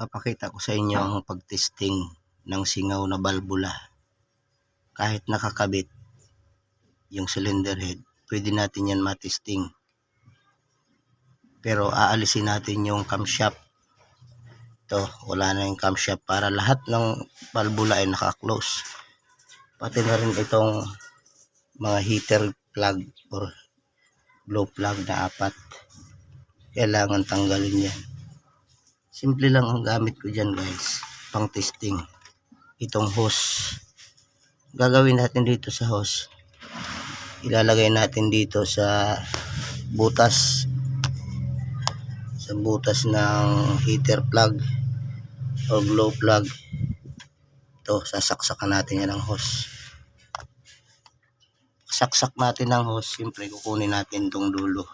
Papakita ko sa inyo ang pagtesting ng singaw na balbula. Kahit nakakabit yung cylinder head, pwede natin yan matesting. Pero aalisin natin yung camshaft. Ito, wala na yung camshaft para lahat ng balbula ay naka-close. Pati na rin itong mga heater plug or glow plug na 4. Kailangan tanggalin yan. Simple lang ang gamit ko dyan guys, pang testing. Itong hose. Gagawin natin dito sa hose. Ilalagay natin dito sa butas. Sa butas ng heater plug o glow plug. Ito, sasaksakan natin yan ng hose. Saksak natin ng hose, siyempre kukunin natin itong dulo.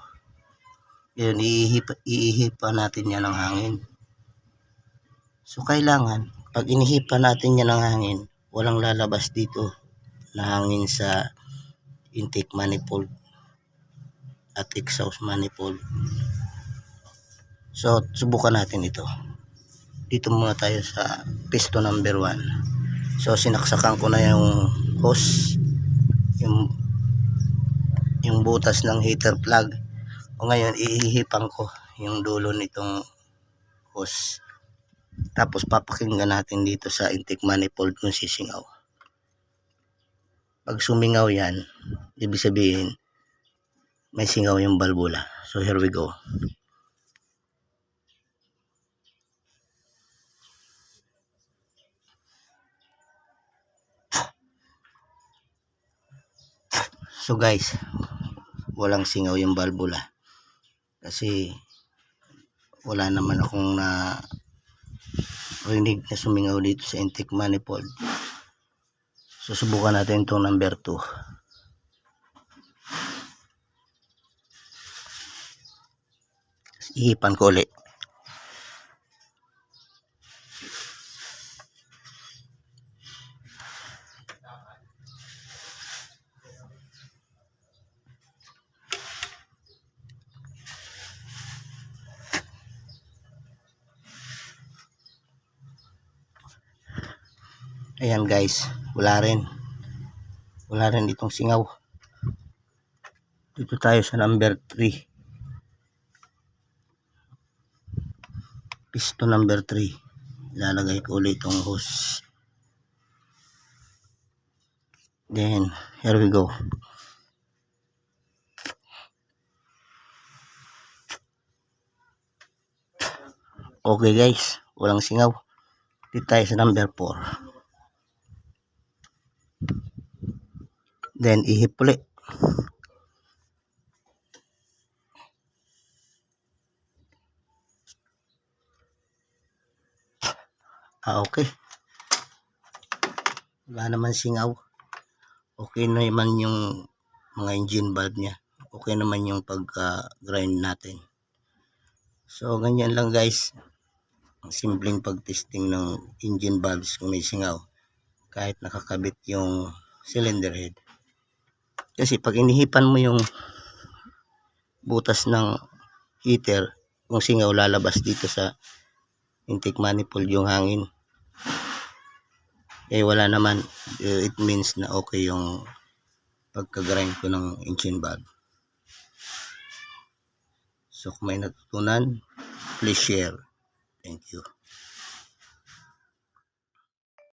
Yun, iihipa natin yan ng hangin. So kailangan, pag inihipa natin yan ng hangin, walang lalabas dito na hangin sa intake manifold at exhaust manifold. So subukan natin ito. Dito muna tayo sa piston number 1. So sinaksakan ko na yung hose, yung butas ng heater plug. O ngayon ihihipan ko yung dulo nitong hose. Tapos papakinggan natin dito sa intake manifold kung sisingaw. Pag sumingaw yan, ibig sabihin may singaw yung balbula. So here we go. So guys, walang singaw yung balbula. Kasi wala naman akong rinig na sumingaw dito sa intake manifold. So subukan natin itong number 2. Ihipan ko ulit. Ayan guys, wala rin itong singaw. Dito tayo sa number 3. Piston number 3. Ilalagay ko ulit itong hose. Then, here we go. Okay guys, walang singaw. Dito tayo sa number 4. Then ihip ulit. Okay. Wala naman singaw. Okay naman yung mga engine valve niya. Okay naman yung pag-grind natin. So ganyan lang guys. Ang simpleng pag-testing ng engine valves kung may singaw. Kahit nakakabit yung cylinder head. Kasi pag inihipan mo yung butas ng heater, kung singaw lalabas dito sa intake manifold yung hangin. Eh wala naman, it means na okay yung pagka-grind ko ng engine valve. So kung may natutunan, please share. Thank you.